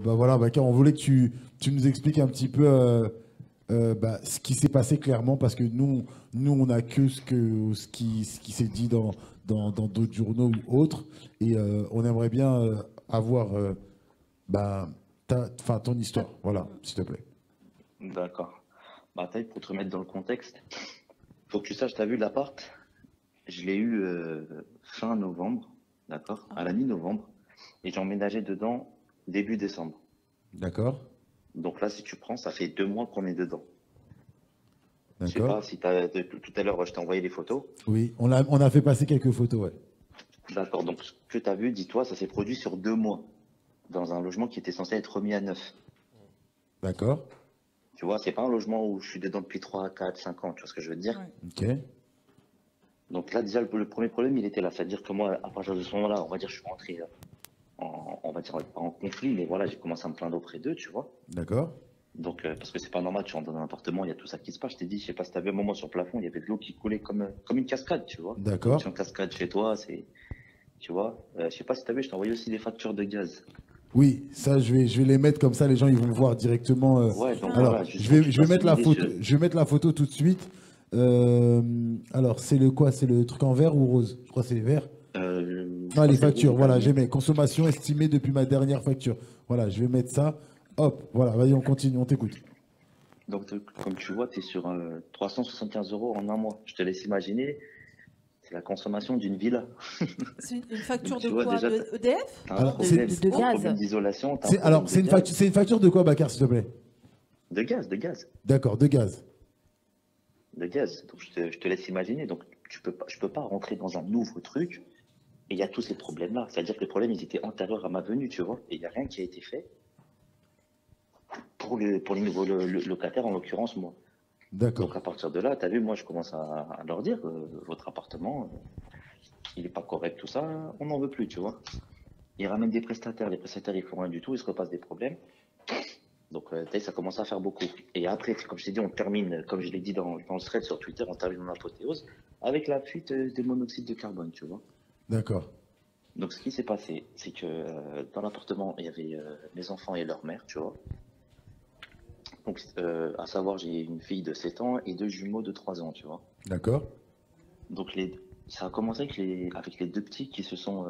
bah voilà, Bakar, on voulait que tu nous expliques un petit peu ce qui s'est passé clairement, parce que nous on n'a que ce qui s'est dit dans d'autres journaux ou autres, et on aimerait bien avoir bah, ton histoire. Voilà, s'il te plaît. D'accord. Bah, taille, pour te remettre dans le contexte, faut que tu saches, t'as vu l'appart, je l'ai eu fin novembre, d'accord, à la mi-novembre, et j'ai emménagé dedans début décembre. D'accord? Donc là, si tu prends, ça fait 2 mois qu'on est dedans. Je sais D'accord? pas si tout à l'heure, je t'ai envoyé les photos. Oui, on a fait passer quelques photos, ouais. D'accord. Donc, ce que tu as vu, dis-toi, ça s'est produit sur 2 mois, dans un logement qui était censé être remis à neuf. D'accord? Tu vois, c'est pas un logement où je suis dedans depuis 3, 4, 5 ans, tu vois ce que je veux te dire? Ouais. Ok. Donc là, déjà, le premier problème, il était là. C'est-à-dire que moi, à partir de ce moment-là, on va dire, je suis rentré on va dire, pas en conflit, mais voilà, j'ai commencé à me plaindre auprès d'eux, tu vois. D'accord? Donc, parce que c'est pas normal, tu rentres dans un appartement, il y a tout ça qui se passe. Je t'ai dit, je sais pas si t'avais un moment sur le plafond, il y avait de l'eau qui coulait comme une cascade, tu vois. D'accord. Tu as une cascade chez toi, tu vois. Je sais pas si t'as vu, je t'ai envoyé aussi des factures de gaz. Oui, ça, je vais les mettre comme ça, les gens ils vont voir directement. Ouais, donc Alors, voilà, je justement, vais, tu je vais passes mettre une la idée photo, sur. je vais mettre la photo tout de suite. Alors, c'est le quoi? C'est le truc en vert ou rose? Je crois que c'est vert. Je Ah, crois les que c'est rouge factures, le voilà, dernier. j'ai mes consommations estimées depuis ma dernière facture. Voilà, je vais mettre ça. Hop, voilà, vas-y, on continue, on t'écoute. Donc, comme tu vois, tu es sur 375 euros en un mois. Je te laisse imaginer, c'est la consommation d'une villa. C'est une Donc, facture de tu vois, quoi? déjà, De tu EDF? as un Alors, c'est, problème, De t'as un gaz. problème d'isolation, tu as un c'est, problème alors, de gaz. c'est une facture de quoi, Bakar, s'il te plaît? De gaz, de gaz, D'accord, de gaz. de gaz. Donc, je te laisse imaginer. Donc, je peux pas rentrer dans un nouveau truc et il y a tous ces problèmes-là. C'est-à-dire que les problèmes, ils étaient antérieurs à ma venue, tu vois. Et il n'y a rien qui a été fait pour les nouveaux locataires, en l'occurrence, moi. D'accord. Donc, à partir de là, tu as vu, moi, je commence à leur dire, votre appartement, il n'est pas correct, tout ça, on n'en veut plus, tu vois. Ils ramènent des prestataires, les prestataires, ils font rien du tout, ils se repassent des problèmes. Donc, ça commence à faire beaucoup. Et après, comme je t'ai dit, on termine, comme je l'ai dit dans le thread sur Twitter, on termine en apothéose avec la fuite de monoxyde de carbone, tu vois. D'accord. Donc, ce qui s'est passé, c'est que dans l'appartement, il y avait mes enfants et leur mère, tu vois. Donc, à savoir, j'ai une fille de 7 ans et 2 jumeaux de 3 ans, tu vois. D'accord. Donc, ça a commencé avec les deux petits ils se sont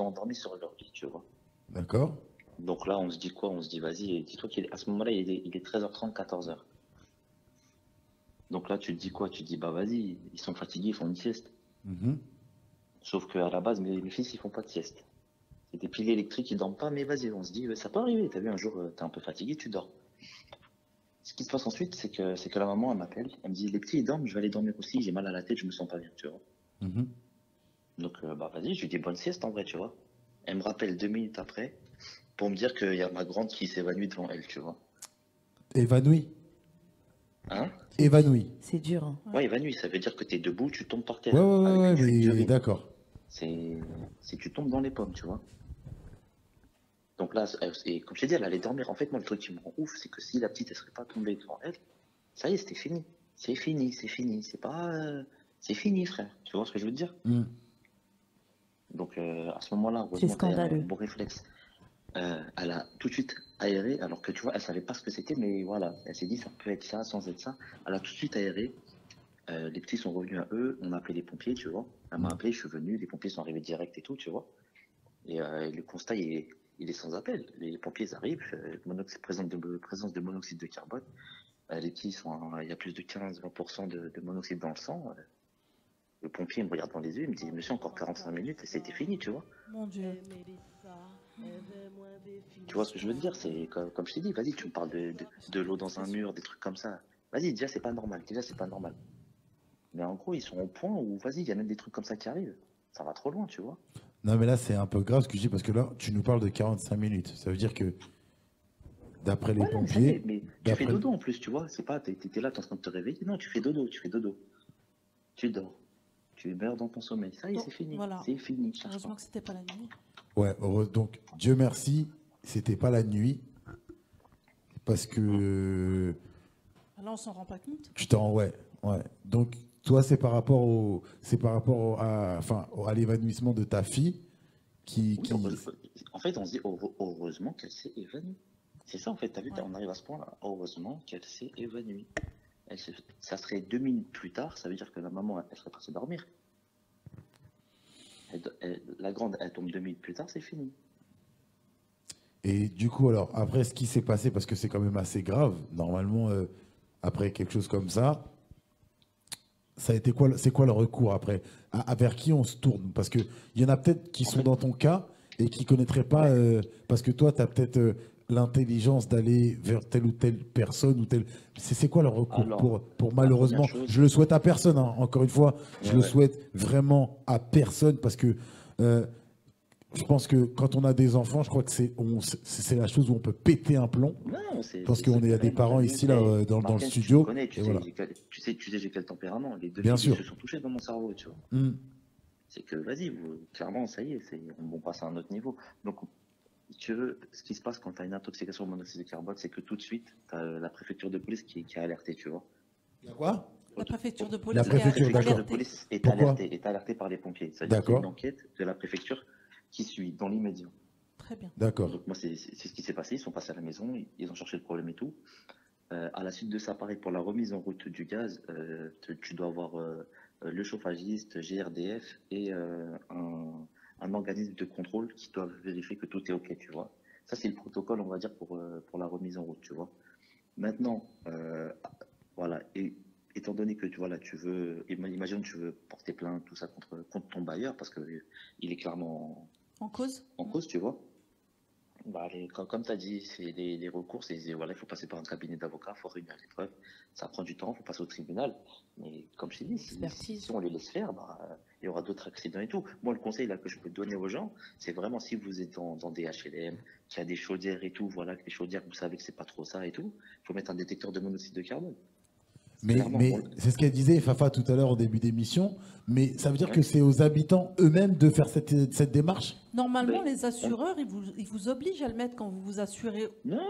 endormis sur leur lit, tu vois. D'accord. Donc là, on se dit quoi? On se dit, vas-y, dis-toi qu'à ce moment-là, il est 13h30, 14h. Donc là, tu te dis quoi? Tu te dis, bah vas-y, ils sont fatigués, ils font une sieste. Mhm. Sauf qu'à la base, mes fils, ils font pas de sieste. C'est des piliers électriques, ils dorment pas, mais vas-y, on se dit, ça peut arriver. T'as vu, un jour, t'es un peu fatigué, tu dors. Ce qui se passe ensuite, c'est que la maman, elle m'appelle, elle me dit, les petits, ils dorment, je vais aller dormir aussi, j'ai mal à la tête, je me sens pas bien, tu vois. Mhm. Donc, bah vas-y, je lui dis bonne sieste en vrai, tu vois. Elle me rappelle 2 minutes après pour me dire qu'il y a ma grande qui s'évanouit devant elle, tu vois. Évanoui. Hein? Évanoui. C'est dur. Hein. Ouais, évanouie, ça veut dire que tu es debout, tu tombes par terre Ouais, ouais, ouais, avec ouais, une chute mais d'urine. d'accord. C'est tu tombes dans les pommes, tu vois. Donc là, et comme je t'ai dit, elle allait dormir. En fait, moi, le truc qui me rend ouf, c'est que si la petite, elle serait pas tombée devant elle, ça y est, c'était fini. C'est fini, c'est fini. C'est pas. C'est fini, frère. Tu vois ce que je veux te dire? Mm. Donc, à ce moment-là, C'est heureusement, t'as un scandaleux. bon réflexe. Elle a tout de suite aéré, alors que tu vois, elle savait pas ce que c'était, mais voilà, elle s'est dit, ça peut être ça, sans être ça. Elle a tout de suite aéré. Les petits sont revenus à eux, on a appelé les pompiers, tu vois. Elle m'a appelé, je suis venu, les pompiers sont arrivés direct et tout, tu vois. Et le constat, il est sans appel. Les pompiers ils arrivent, présence de monoxyde de carbone. Les petits il y a plus de 15-20% de monoxyde dans le sang. Le pompier me regarde dans les yeux, il me dit, monsieur, encore 45 minutes et c'était fini, tu vois. Mon Dieu. Tu vois ce que je veux te dire? C'est comme je t'ai dit, vas-y, tu me parles de l'eau dans un mur, des trucs comme ça. Vas-y, déjà, c'est pas normal. Déjà, c'est pas normal. Mais en gros, ils sont au point où, vas-y, il y a même des trucs comme ça qui arrivent. Ça va trop loin, tu vois. Non, mais là, c'est un peu grave ce que je dis parce que là, tu nous parles de 45 minutes. Ça veut dire que, d'après les Ouais, non, mais ça y est, pompiers, mais tu fais d'après. dodo en plus, tu vois. C'est pas, t'es là, t'es en train de te réveiller. Non, tu fais dodo, tu fais dodo. Tu dors. Tu meurs dans ton sommeil. Ça y est, Donc, c'est fini. voilà. C'est fini, cherche Heureusement pas. que c'était pas la nuit. Ouais, heureux. Donc, Dieu merci, c'était pas la nuit parce que Là, on s'en rend pas compte. tu t'en. Ouais, ouais. Donc, toi, c'est par rapport à l'évanouissement de ta fille qui. Oui, en fait, on se dit heureusement qu'elle s'est évanouie. C'est ça, en fait, t'as vu, Ouais. on arrive à ce point-là. Heureusement qu'elle s'est évanouie. Ça serait 2 minutes plus tard, ça veut dire que la maman, elle serait partie dormir. La grande, elle tombe 2 minutes plus tard, c'est fini. Et du coup, alors, après ce qui s'est passé, parce que c'est quand même assez grave, normalement, après quelque chose comme ça a été quoi, c'est quoi le recours après? Vers qui on se tourne? Parce qu'il y en a peut-être qui sont dans ton cas et qui ne connaîtraient pas, parce que toi, tu as peut-être l'intelligence d'aller vers telle ou telle personne ou telle. C'est quoi le recours Alors, pour la malheureusement, première chose- je le souhaite à personne, hein. Encore une fois, je Ouais, le ouais. souhaite vraiment à personne parce que je pense que quand on a des enfants, je crois que c'est la chose où on peut péter un plomb. Non, c'est. Je pense c'est- qu'on c'est est à des carrément parents le ici, mieux. là, Mais dans le Marquez, tu studio. me connais, Et voilà. tu sais j'ai quel tempérament. Les deux Bien filles sûr. se sont touchées dans mon cerveau, tu vois. Hmm. C'est que, vas-y, clairement, ça y est, on passe à un autre niveau. Donc, si tu veux, ce qui se passe quand tu as une intoxication au monoxyde de carbone, c'est que tout de suite, tu as la préfecture de police qui a alerté, tu vois. Il y a quoi? La préfecture de La police préfecture, qui a d'accord. de alerté. police est Pourquoi alertée par les pompiers. C'est-à-dire qu'il y a une D'accord. enquête de la préfecture qui suit dans l'immédiat. Très bien. D'accord. Donc moi, c'est ce qui s'est passé. Ils sont passés à la maison, ils ont cherché le problème et tout. À la suite de ça, pareil, pour la remise en route du gaz, tu dois avoir le chauffagiste, GRDF et un organisme de contrôle qui doit vérifier que tout est OK, tu vois. Ça, c'est le protocole, on va dire, pour la remise en route, tu vois. Maintenant, voilà, et étant donné que tu veux, imagine tu veux porter plainte, tout ça contre ton bailleur, parce que il est clairement En cause? en cause, tu vois. Bah, comme tu as dit, c'est les recours, voilà, il faut passer par un cabinet d'avocats, il faut réunir les preuves. Ça prend du temps, il faut passer au tribunal. Mais comme je t'ai dit, si on les laisse faire, bah, il y aura d'autres accidents et tout. Moi, le conseil là, que je peux donner aux gens, c'est vraiment si vous êtes dans des HLM, qu'il y a des chaudières et tout, voilà, que les chaudières, vous savez que c'est pas trop ça et tout, il faut mettre un détecteur de monoxyde de carbone. Mais Clairement, c'est ce qu'elle disait, Fafa, tout à l'heure au début d'émission. Mais ça veut dire Ouais. que c'est aux habitants eux-mêmes de faire cette démarche? Normalement, Ben, les assureurs, ils vous obligent à le mettre quand vous vous assurez. Non,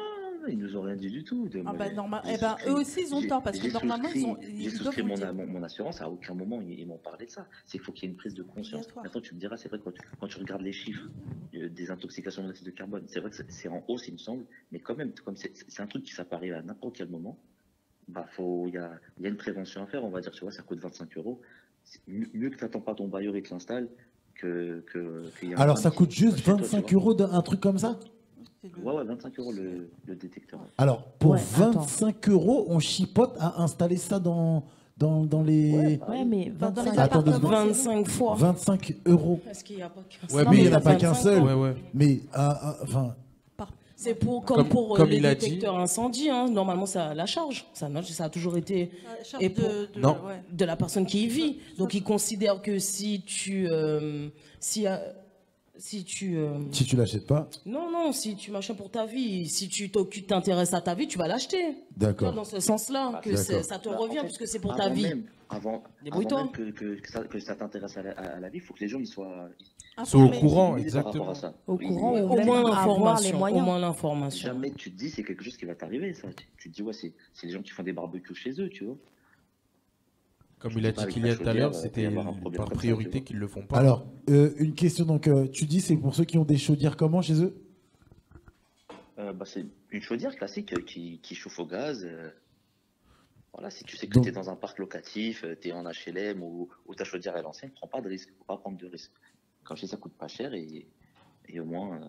ils nous ont rien dit du tout. Ah ben, normal. J'ai Eh ben, souscrit- eux aussi, ils ont j'ai- tort parce que j'ai normalement, souscrit- ils J'ai doivent souscrit vous le dire. mon assurance, à aucun moment ils m'ont parlé de ça. C'est qu'il faut qu'il y ait une prise de conscience. Obligatoire. Maintenant, tu me diras, c'est vrai, quand tu regardes les chiffres des intoxications au monoxyde de carbone, c'est vrai que c'est en hausse, il me semble, mais quand même, comme c'est un truc qui s'apparaît à n'importe quel moment, bah, il y a une prévention à faire, on va dire, tu vois, ça coûte 25 euros. C'est mieux que tu n'attends pas ton bailleur et te l'installe qu'il y a un Alors drame ça qui- coûte juste chez toi, tu 25 vois. euros un truc comme ça? C'est le- Ouais, 25 euros le détecteur. Alors pour Ouais, attends. 25 euros, on chipote à installer ça dans les... Ouais, bah, Ouais, mais Dans les 25, Attends 2 secondes. 25 fois. 25 euros. Parce qu'il n'y a pas qu'un Ouais, seul. mais il n'y en a Non, pas qu'un 25 seul. ans. Ouais, ouais. Mais enfin, C'est pour, Comme- pour comme les il a dit. détecteurs incendie, hein. Normalement, ça a la charge. Ça a toujours été la charge Et pour- Non. ouais. de la personne qui y vit. Donc, ils considèrent que si tu... si tu... si tu l'achètes pas, Non, si tu machin pour ta vie, si tu t'intéresses à ta vie, tu vas l'acheter. d'accord. Dans ce sens-là, que D'accord. ça te Bah, en revient, fait, puisque c'est pour avant ta vie. même- avant Débrouille-toi. même que ça t'intéresse à la vie, il faut que les gens ils soient Sont au Informés. courant, sensibilisés par rapport exactement. à ça. Au Oui, courant, oui. ou Au même moins avoir les l'information. Au moyens. moins l'information. Jamais tu te dis c'est quelque chose qui va t'arriver, ça. Tu te dis, ouais, c'est les gens qui font des barbecues chez eux, tu vois. Comme il a dit Avec Kylian la tout à l'heure, chaudière, c'était il peut y avoir un problème par comme ça, priorité tu vois. qu'ils le font pas. Alors, une question, donc tu dis c'est pour ceux qui ont des chaudières comment chez eux? Bah, c'est une chaudière classique qui chauffe au gaz. Voilà, si tu sais que Donc- tu es dans un parc locatif, tu es en HLM ou ta chaudière est ancienne, prends pas de risque, faut pas prendre de risque. Comme je dis, ça coûte pas cher et au moins.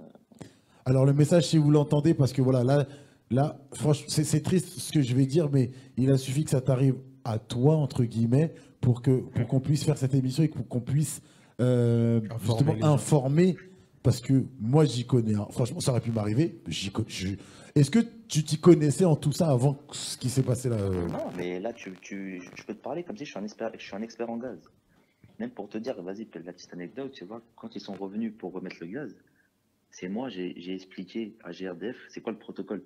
Alors le message, si vous l'entendez, parce que voilà, là franchement, c'est triste ce que je vais dire, mais il a suffi que ça t'arrive à toi, entre guillemets, pour qu'on puisse faire cette émission et qu'on puisse justement les gens. informer, parce que moi j'y connais, hein. Franchement ça aurait pu m'arriver. Est-ce que tu t'y connaissais en tout ça avant ce qui s'est passé là Non, mais là, je peux te parler comme si je suis un expert en gaz. Même pour te dire, vas-y, la petite anecdote, tu vois, quand ils sont revenus pour remettre le gaz, c'est moi, j'ai expliqué à GRDF, c'est quoi le protocole.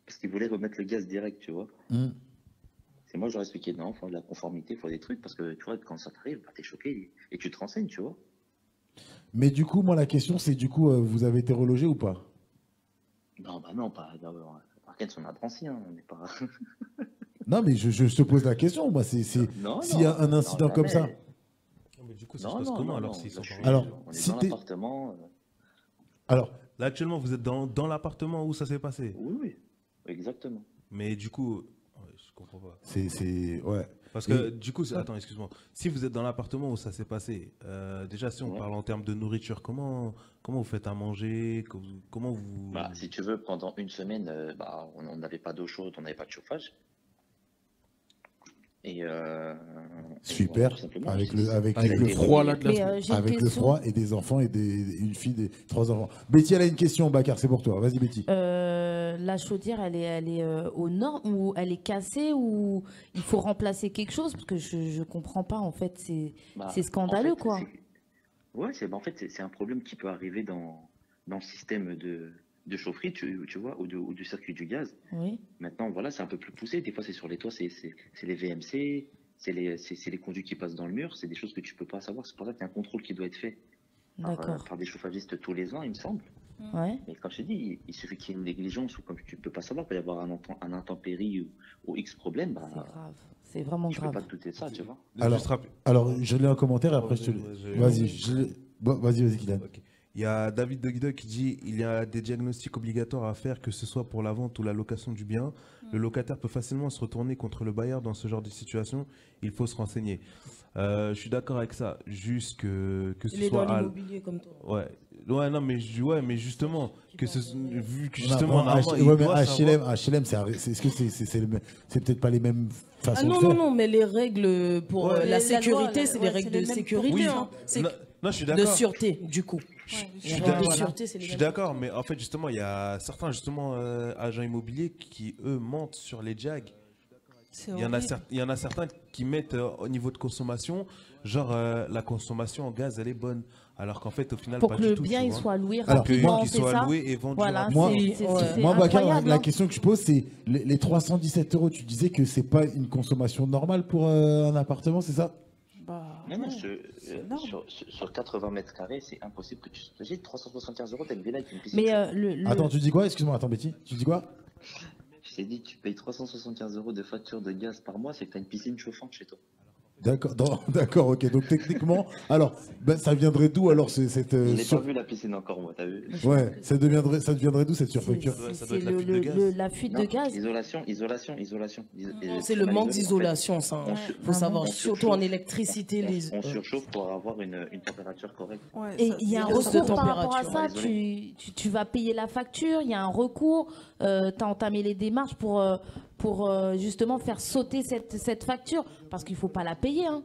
Parce qu'ils voulaient remettre le gaz direct, tu vois. Hmm. C'est moi, j'aurais expliqué, non, il faut de la conformité, il faut des trucs, parce que, tu vois, quand ça t'arrive, bah, t'es choqué et tu te renseignes, tu vois. Mais du coup, moi la question c'est, du coup, vous avez été relogé ou pas? Non, bah non, pas. Par contre, on a Drancy, hein, on n'est pas. Non mais je te pose la question, moi c'est Non, s'il y a un non, incident comme ça. jamais. Mais du coup, ça se Non, passe non, comment non, alors non, s'ils sont là, je suis- pas Alors, on est si dans t'es- l'appartement. Alors, Là, actuellement, vous êtes dans l'appartement où ça s'est passé. Oui, oui, exactement. Mais du coup, ouais, je comprends pas. Ouais. Parce que du coup, attends, excuse-moi. Si vous êtes dans l'appartement où ça s'est passé, déjà, si on Ouais. parle en termes de nourriture, comment vous faites à manger? Comment vous... Bah, si tu veux, pendant une semaine, bah, on n'avait pas d'eau chaude, on n'avait pas de chauffage. Et voilà, Super. tout simplement. Avec C'est- avec Avec ça a le été froid, remis- là, de la Mais semaine. j'ai une avec le question. froid et des enfants et une fille, 3 enfants. Betty, elle a une question, Bakar, c'est pour toi. Vas-y, Betty. La chaudière, elle est aux normes ou elle est cassée ou il faut remplacer quelque chose parce que je comprends pas en fait. Bah, C'est scandaleux en fait, quoi. Ouais, en fait, c'est un problème qui peut arriver dans le système de chaufferie, tu vois, ou du circuit du gaz. Oui. Maintenant, voilà, c'est un peu plus poussé. Des fois, c'est sur les toits, c'est les VMC, c'est les conduits qui passent dans le mur. C'est des choses que tu peux pas savoir. C'est pour ça qu'il y a un contrôle qui doit être fait D'accord. par des chauffagistes tous les ans, il me semble. Ouais. Mais comme je t'ai dit, il suffit qu'il y ait une négligence ou comme tu peux pas savoir, il peut y avoir un intempérie ou X problème, bah, C'est grave. C'est vraiment je peux pas grave. te douter de ça, tu vois. Alors, Juste rapide. Alors, je lis un commentaire et après, je te Ouais, je- Vas-y, vas-y, Kylian. Ok. Il y a David Dogdo qui dit il y a des diagnostics obligatoires à faire, que ce soit pour la vente ou la location du bien. Le locataire peut facilement se retourner contre le bailleur dans ce genre de situation. Il faut se renseigner. Je suis d'accord avec ça. Juste que ce Il est dans soit. l'immobilier comme toi. Ouais, non, mais, ouais, mais justement, vu que On a- justement, on a- normalement, il ouais, mais doit HLM, savoir- HLM, est-ce que c'est peut-être pas les mêmes façons Ah non, de faire? non, non, mais les règles pour Ouais. la La sécurité, loi, c'est ouais, des c'est règles les de mêmes sécurité. Oui, hein. C'est non, je suis de d'accord. sûreté, du coup. Ouais, Je Les suis règles d'accord. de sûreté, c'est Je les suis mêmes. d'accord, mais en fait, justement, il y a certains justement agents immobiliers qui, eux, mentent sur les JAG. c'est Il y en a, horrible. il y en a certains qui mettent au niveau de consommation, genre la consommation en gaz, elle est bonne. Alors qu'en fait, au final, Pour pas que du le tout. bien tu il vois. soit loué Alors, Que rapidement, qu'il c'est soit ça. loué et vendu Voilà, rapidement. c'est Moi, Bakar, incroyable. la hein. question que je pose, c'est les 317 euros, tu disais que c'est pas une consommation normale pour un appartement, c'est ça? Bah, Non, non, ouais, c'est énorme. sur 80 mètres carrés, c'est impossible que tu te dis 375 euros, t'as une villa avec une piscine. Mais chauffante. Attends, tu dis quoi? Excuse-moi, attends, Betty. Tu dis quoi? Je t'ai dit, tu payes 375 euros de facture de gaz par mois, c'est que t'as une piscine chauffante chez toi. D'accord, d'accord, ok. Donc techniquement, alors, ben, ça viendrait d'où alors cette Je n'ai pas vu la piscine encore, moi, t'as vu? Ouais, ça deviendrait d'où cette surfacture? Ça C'est doit être la fuite de gaz. la fuite de Non, gaz. isolation. C'est le manque d'isolation, ça. On Il sur- faut savoir, on surtout surchauffe. en électricité. On surchauffe pour avoir une température correcte. Ouais, Et ça- il y a un ça- hausse de recours par rapport à température, ça. désolé. Tu vas payer la facture. Il y a un recours. Tu as entamé les démarches pour justement faire sauter cette facture parce qu'il faut pas la payer. Hein.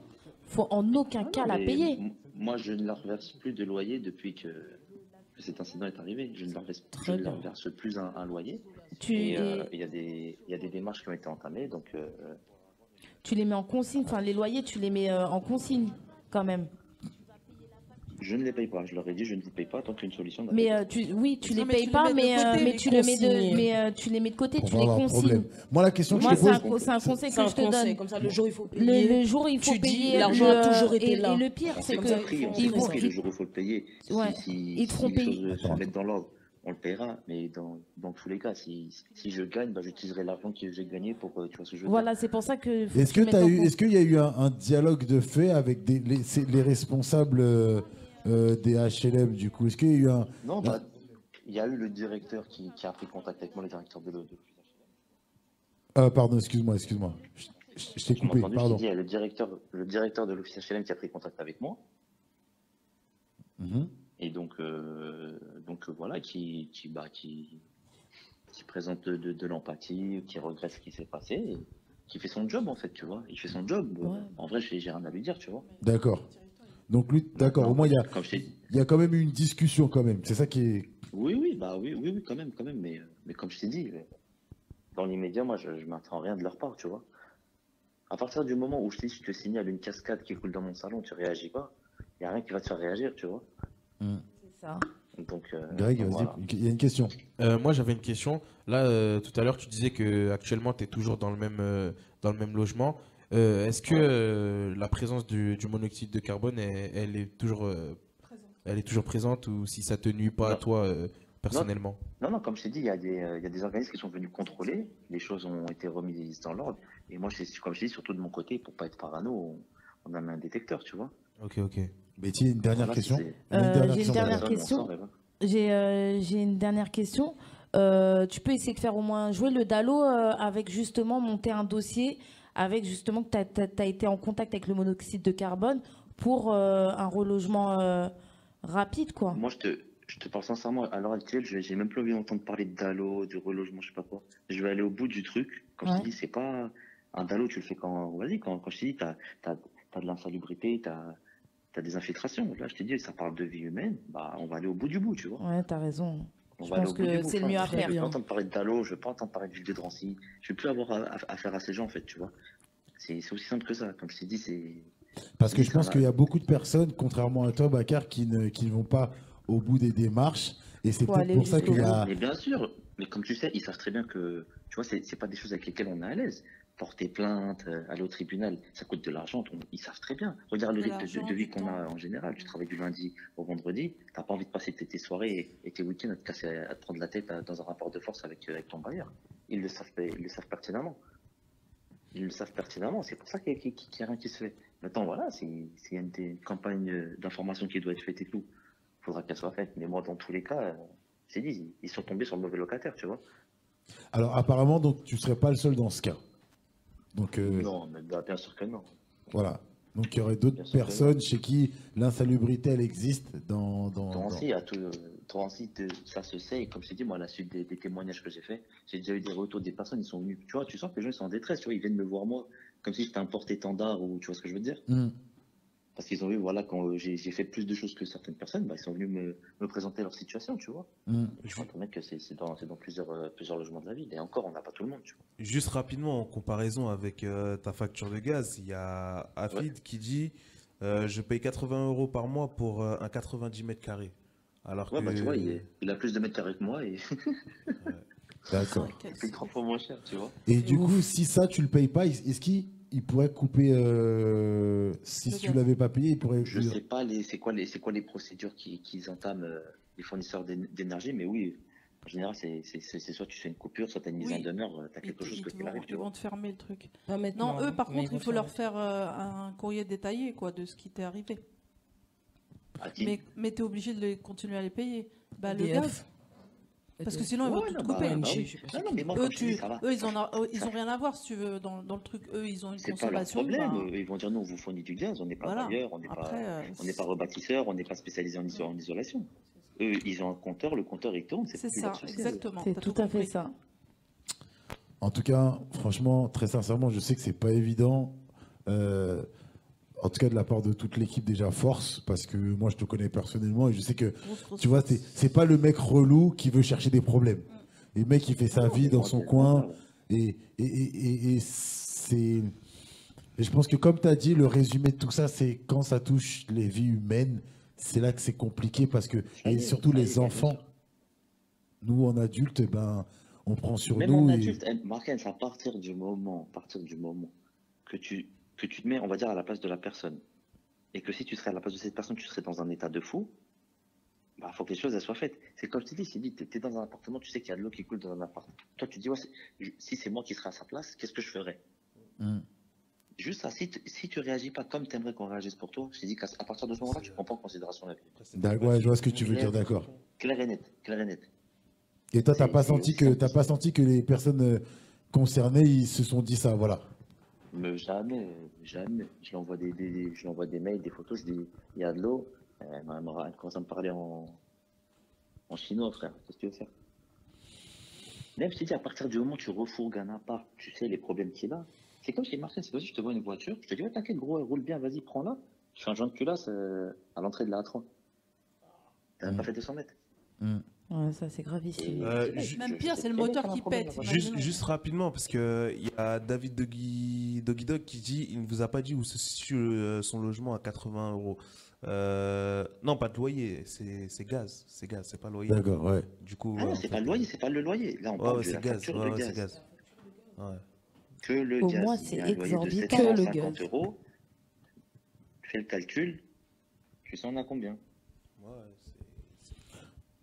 Faut en aucun cas la Mais payer. Moi, je ne leur verse plus de loyer depuis que cet incident est arrivé. Je ne leur verse, Très bien. plus un loyer. Tu, Et et il y a des démarches qui ont été entamées. Donc, tu les mets en consigne. Enfin, les loyers, tu les mets en consigne quand même. je ne les paye pas. Je leur ai dit, je ne vous paye pas tant qu'une solution. n'a Mais pas été oui, tu les Non, mais tu payes les pas, mets de côté, mais les tu les mets consignes. tu les mets de côté, Pour tu pas les avoir un consignes. problème. Moi, la question que Moi, je te pose, c'est un conseil C'est que un je te conseil, donne. comme ça, le jour, il faut payer. Le jour, il faut Tu dis, payer. l'argent a toujours été là. Et le pire, On c'est s'est que compris, on s'est ils vont- compris le jour où il faut le payer. Ouais, ils te feront les payer. choses se mettent dans l'ordre, on le paiera. Mais dans tous les cas, si je gagne, bah, j'utiliserai l'argent que j'ai gagné pour, tu vois ce que je veux dire. Voilà, c'est pour ça que. faut est-ce tu mettes en compte. est-ce qu'il y a eu un dialogue de fait avec les responsables des HLM du coup? Est-ce qu'il y a eu un Non, bah, il y a eu le directeur qui a pris contact avec moi, le directeur de l'OD. pardon, excuse-moi. Je t'ai Tu m'as coupé, entendu, je t'ai pardon. dit, il y a le directeur de l'office HLM qui a pris contact avec moi. Mhm. Et donc voilà, qui présente de l'empathie, qui regrette ce qui s'est passé, et qui fait son job en fait, tu vois. Il fait son job. Ouais. En vrai, j'ai rien à lui dire, tu vois. D'accord. Donc lui, d'accord. Au moins, Comme je t'ai dit. il y a quand même eu une discussion quand même. C'est ça qui est. Oui, quand même. Mais comme je t'ai dit, dans l'immédiat, moi, je m'attends rien de leur part, tu vois. À partir du moment où je te signale une cascade qui coule dans mon salon, tu réagis pas. Il n'y a rien qui va te faire réagir, tu vois. C'est ça. Donc, Greg, vas-y. voilà. Il y a une question. Moi, j'avais une question. Là, tout à l'heure, tu disais que actuellement, tu es toujours dans le même logement. Est-ce que la présence du monoxyde de carbone, elle est toujours présente ou si ça te nuit pas à Non. toi personnellement? Non, comme je t'ai dit, il y a des organismes qui sont venus contrôler. Les choses ont été remises dans l'ordre. Et moi, comme je t'ai dit, surtout de mon côté, pour pas être parano, on a mis un détecteur, tu vois. Ok. Betty, une dernière Voilà, question. c'est- Il y a une dernière J'ai une question. dernière Personne, on question. sort et voilà. J'ai une dernière question. Tu peux essayer de faire au moins jouer le Dalo avec justement monter un dossier avec justement que tu as été en contact avec le monoxyde de carbone pour un relogement rapide, quoi. Moi, je te parle sincèrement, à l'heure actuelle, j'ai même plus envie d'entendre parler de DALO, de relogement, je sais pas quoi. Je vais aller au bout du truc. Quand je Ouais. te dis, c'est pas un DALO, tu le fais quand, vas-y, quand je te dis, t'as de l'insalubrité, t'as des infiltrations. Là, je te dis, ça parle de vie humaine, bah, on va aller au bout du bout, tu vois. Ouais, t'as raison. On Je va aller pense au bout du que bout. c'est le mieux à Je faire. veux pas entendre parler de DALO, je veux pas entendre parler de ville de Drancy. Je veux plus avoir affaire à ces gens, en fait, tu vois. C'est aussi simple que ça. Comme je t'ai dit, c'est. Parce que Oui, je ça pense va. qu'il y a beaucoup de personnes, contrairement à toi, Bakar, qui ne vont pas au bout des démarches. Et c'est Faut peut-être aller pour ça jusqu'au qu'il y a. Mais bien sûr, mais comme tu sais, ils savent très bien que, tu vois, c'est pas des choses avec lesquelles on est à l'aise. Porter plainte, aller au tribunal, ça coûte de l'argent. Ils savent très bien. Regarde le De rythme l'argent, de vie du qu'on a temps. en général. Tu travailles du lundi au vendredi. T'as pas envie de passer tes soirées et tes week-ends à te casser, à te prendre la tête dans un rapport de force avec ton bailleur. Ils le savent pertinemment. Ils le savent pertinemment. C'est pour ça qu'il n'y a rien qui se fait. Maintenant, voilà, s'il y a une campagne d'information qui doit être faite et tout, il faudra qu'elle soit faite. Mais moi, dans tous les cas, c'est dit, ils sont tombés sur le mauvais locataire, tu vois. Alors, apparemment, donc, tu ne serais pas le seul dans ce cas. Donc, Non, mais bien sûr que non. voilà. Donc, il y aurait d'autres Bien sûr que personnes chez qui l'insalubrité, elle existe dans. Drancy, Drancy, ça se sait. Et comme je t'ai dit, moi, à la suite des témoignages que j'ai faits, j'ai déjà eu des retours des personnes, ils sont venus. Tu vois, tu sens que les gens ils sont en détresse, tu vois, ils viennent me voir moi, comme si j'étais un porte-étendard ou tu vois ce que je veux dire. Hmm. Parce qu'ils ont vu, voilà, quand j'ai fait plus de choses que certaines personnes, bah, ils sont venus me présenter leur situation, tu vois. Hmm. Je vois que c'est dans plusieurs logements de la ville. Et encore, on n'a pas tout le monde, tu vois. Juste rapidement, en comparaison avec ta facture de gaz, il y a Afid qui dit je paye 80 € par mois pour un 90 mètres carrés. Alors Ouais, que. bah tu vois, il a plus de mètres carrés que moi et D'accord. il paye 3 fois moins cher, tu vois. Et du coup, si ça, tu le payes pas, est-ce qu'il pourrait couper. Si Le tu gaz. l'avais pas payé, il pourrait. Je sais pas c'est quoi les procédures qu'ils entament les fournisseurs d'énergie, mais oui, en général, c'est soit tu fais une coupure, soit tu as une mise Oui. en demeure, tu as Ils, quelque chose ils que te qu'il vont, arrive, tu ils vois. vont te fermer le truc. Pas maintenant, Non, eux, par mais contre, ils il vont faut le leur faire un courrier détaillé quoi, de ce qui t'est arrivé. À qui Mais tu es obligé de continuer à les payer. Bah, le EDF. gaz. Parce que sinon, ils vont Ouais, tout non, te couper. bah, OMG, oui. je sais pas Non, non, mais moi, Eux, comme je te dis, ça va. ils ont rien à voir, si tu veux, dans le truc. Eux, ils ont une C'est pas leur consommation. problème. bah, Ils vont dire, nous, on vous fournit du gaz, on n'est pas voilà. bailleur, Après, on n'est pas rebâtisseur, on n'est pas spécialisé en isolation. Eux, ils ont un compteur, le compteur, il tourne, c'est plus ça, leur souci. exactement. C'est T'as tout à fait compris. ça. En tout cas, franchement, très sincèrement, je sais que c'est pas évident. En tout cas, de la part de toute l'équipe, déjà, force, parce que moi, je te connais personnellement et je sais que, Grosse tu vois, force. c'est pas le mec relou qui veut chercher des problèmes. Et le mec, il fait sa Non, vie mais dans moi, son c'est coin. normal. Et c'est. Et je pense que, comme tu as dit, le résumé de tout ça, c'est quand ça touche les vies humaines, c'est là que c'est compliqué parce que, et surtout les enfants, nous, en adultes, ben, on prend sur Même nous. en et- adulte, Marquez, à partir du moment que tu te mets, on va dire, à la place de la personne, et que si tu serais à la place de cette personne, tu serais dans un état de fou, bah, faut que les choses elles soient faites. C'est comme je t'ai dit, t'es dans un appartement, tu sais qu'il y a de l'eau qui coule dans un appart. Toi, tu te dis, ouais, si c'est moi qui serais à sa place, qu'est-ce que je ferais? Mm. Juste ça, si tu réagis pas comme tu aimerais qu'on réagisse pour toi, je t'ai dit qu'à partir de ce moment-là, tu prends pas en considération la vie. D'accord, ouais, je vois ce que tu veux dire, d'accord. Clair et net, clair et net. Et toi, t'as C'est- pas c'est senti aussi que simple t'as que pas ça. senti que les personnes concernées, ils se sont dit ça, voilà. Mais jamais. Je lui envoie des mails, des photos, je dis, il y a de l'eau. Elle commence à me parler en chinois, frère. Qu'est-ce que tu veux faire? Même si tu dis, à partir du moment où tu refourgues un appart, tu sais les problèmes qu'il a. C'est comme chez Martin, c'est comme si je te vois une voiture, je te dis, ouais, t'inquiète, gros, elle roule bien, vas-y, prends-la. Je fais un joint de culasse à l'entrée de la A3. T'as même pas fait 200 mètres. Ouais, ça, c'est gravissime. Même pire, c'est le moteur qui pète. Juste rapidement, parce qu'il y a David Doggy Dog qui dit il ne vous a pas dit où se situe son logement à 80 €. Non, pas de loyer, c'est gaz, c'est pas loyer. D'accord, ouais. Du coup, Ah non, en c'est fait, pas le loyer, c'est pas le loyer. Là, on Ouais, parle ouais, de c'est la gaz. facture Ouais, de ouais, c'est gaz. gaz. Ouais. Que le Au gaz. moins, Il y c'est a un loyer de exorbitant. 750 Que le €. Tu fais le calcul, tu sais on a combien? Ouais,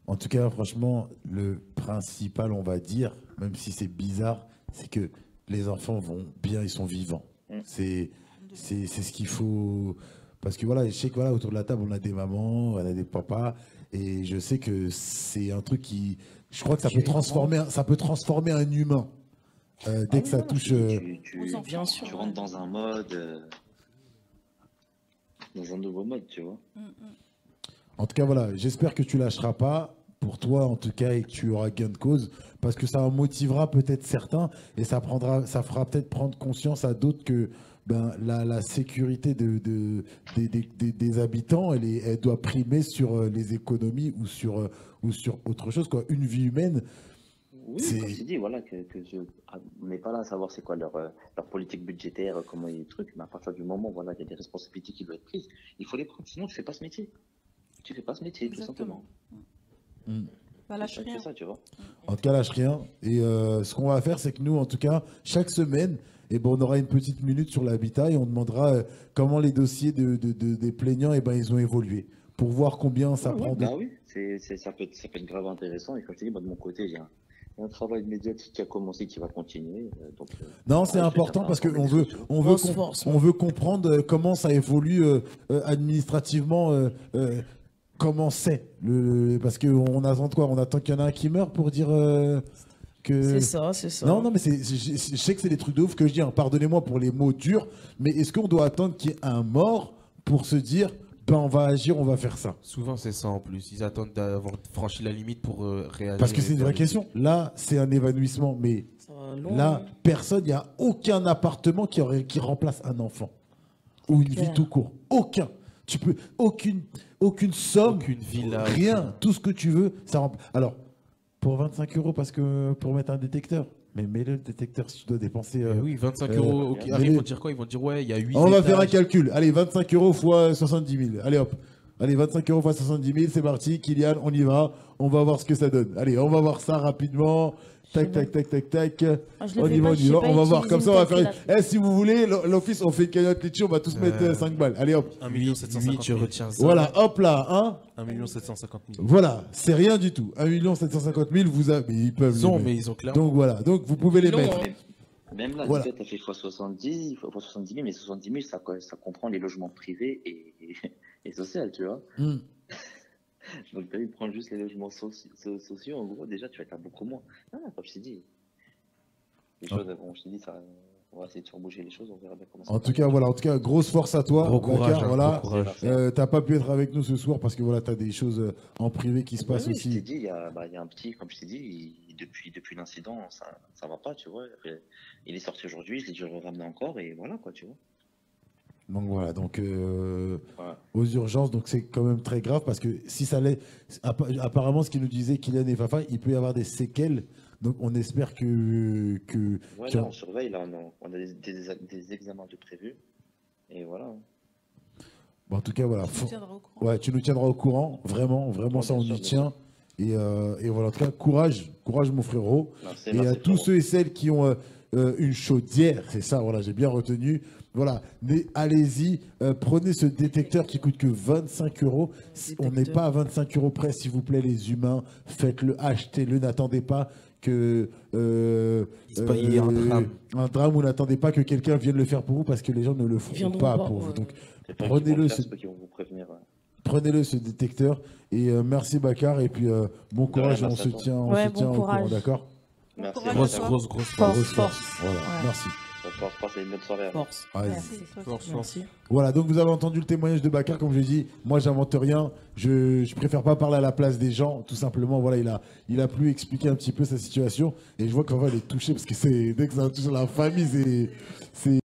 En tout cas, franchement, le principal, on va dire, même si c'est bizarre, c'est que les enfants vont bien, ils sont vivants. Mm. C'est ce qu'il faut. Parce que voilà, je sais que voilà, autour de la table, on a des mamans, on a des papas, Et je sais que c'est un truc qui, je crois que ça peut transformer un humain dès que ça touche. Aux enfants. Bien sûr. Tu rentres dans un mode, dans un nouveau mode, tu vois. En tout cas, voilà, j'espère que tu lâcheras pas pour toi, en tout cas, et que tu auras gain de cause, parce que ça motivera peut-être certains et ça fera peut-être prendre conscience à d'autres que ben, la sécurité des habitants, elle doit primer sur les économies ou sur autre chose, quoi. Une vie humaine, Oui, c'est. comme je dis, voilà, on n'est pas là à savoir c'est quoi leur politique budgétaire, comment ils trucs, mais à partir du moment, voilà, il y a des responsabilités qui doivent être prises, il faut les prendre, sinon tu fais pas ce métier. Tu fais pas ce métier, tout Exactement. simplement. Bah, lâche C'est rien. ça, tu vois. En tout cas, lâche rien. Et ce qu'on va faire, c'est que nous, en tout cas, chaque semaine, eh ben, on aura une petite minute sur l'habitat et on demandera comment les dossiers des plaignants, eh ben, ils ont évolué. Pour voir combien ça prend de... Bah oui, ça peut être grave intéressant. Et comme je te dis, moi, de mon côté, il y a un travail médiatique qui a commencé, qui va continuer. Non, c'est je important tiendrai parce informé qu'on des veut, sociaux. on veut comprendre comment ça évolue administrativement, comment c'est. Parce qu'on attend quoi? On attend qu'il y en a un qui meurt pour dire que... C'est ça, c'est ça. Non, mais je sais que c'est des trucs de ouf que je dis, hein. Pardonnez-moi pour les mots durs, mais est-ce qu'on doit attendre qu'il y ait un mort pour se dire, ben on va agir, on va faire ça? Souvent, c'est ça en plus. Ils attendent d'avoir franchi la limite pour réagir. Parce que c'est et une faire vraie des question. Là, c'est un évanouissement, mais Ça va loin, là, hein. personne, il n'y a aucun appartement qui remplace un enfant. Ou une vie clair. tout court. Aucun. Tu peux, aucune somme, Aucune villa, rien, tout ce que tu veux, ça remplace. Alors, pour 25 euros, parce que pour mettre un détecteur, mais mets-le détecteur si tu dois dépenser. Oui, 25 euh, euros. Ok, mais après, les- ils vont dire quoi? Ils vont dire, ouais, il y a 8 On va étages. faire un calcul. Allez, 25 euros fois 70 000. Allez hop. Allez, 25 euros fois 70 000, c'est parti. Kylian, on y va. On va voir ce que ça donne. Allez, on va voir ça rapidement. Tac, tac, tac, tac, tac. Ah, je le On fais y va, pas, on je y sais va. pas On va voir. utiliser Comme ça, une on va faire. calculatrice. Si vous voulez, l'office, on fait une cagnotte litchi, on va tous mettre 5 balles. Allez hop. 1 8, 750 je 000. retiens ça. Voilà, hop là, hein. 1 750 000. Voilà, c'est rien du tout. 1 750 000, vous avez. Mais ils peuvent. Ils les ont, mettre. mais ils ont clairement. Donc voilà. Donc vous pouvez les Non, mettre. hein. Même là, Voilà. tu as fait x 70, x 70 000, mais 70 000, ça comprend les logements privés et sociaux, tu vois. Hmm. Donc, tu prends juste les logements sociaux, en gros, déjà, tu vas être beaucoup moins. Ah, comme je t'ai dit, les choses, bon, je t'ai dit, ça, on va essayer de faire bouger les choses, on verra bien comment ça En va. tout cas, voilà. En tout cas, grosse force à toi. Gros courage, Bakar, hein, voilà. gros courage. T'as pas pu être avec nous ce soir parce que voilà, t'as des choses en privé qui se passent Oui, je t'ai aussi. dit, il y a un petit, comme je t'ai dit, depuis l'incident, ça va pas, tu vois. Il est sorti aujourd'hui, je l'ai dû le ramener encore, et voilà, quoi, tu vois. Donc voilà, donc Voilà. aux urgences, donc c'est quand même très grave parce que si ça l'est, apparemment ce qu'il nous disait Kylian et Fafa, il peut y avoir des séquelles. Donc on espère que Ouais, qu'il y là, a- on surveille, là, on a des examens de prévus, et voilà. bon, en tout cas voilà, Tu nous tiendras au courant. ouais, tu nous tiendras au courant, vraiment, vraiment Ouais, ça on bien y sûr, tient. Et voilà, en tout cas courage mon frérot. Merci, Et à merci, tous frérot. ceux et celles qui ont une chaudière, c'est ça, voilà, j'ai bien retenu. Voilà, mais allez-y, prenez ce détecteur qui coûte que 25 euros. On n'est pas à 25 euros près, s'il vous plaît, les humains. Faites-le, achetez-le, n'attendez pas que Il y a un drame. ou n'attendez pas que quelqu'un vienne le faire pour vous parce que les gens ne le Ils feront viendront pas pas, pour vous. ouais. Donc C'est pas eux qui vont le prenez-le, faire, ce c'est eux qui vont vous prévenir. Ouais. prenez-le ce détecteur et merci Bakar et puis bon courage, rien, on merci se à toi. tient, on Ouais, se bon tient au courant, courage. d'accord? Bon Merci. courage à Grosse, toi. grosse, grosse. Force, Grosse force. Voilà, Ouais. merci. Passez une bonne soirée. à vous. Force. Allez. Merci, toi aussi. Force, force. Merci. Voilà, donc vous avez entendu le témoignage de Bakar, comme je l'ai dit, moi j'invente rien, je préfère pas parler à la place des gens, tout simplement, voilà, il a pu expliquer un petit peu sa situation, et je vois qu'en vrai il est touché, parce que dès que ça touche la famille, c'est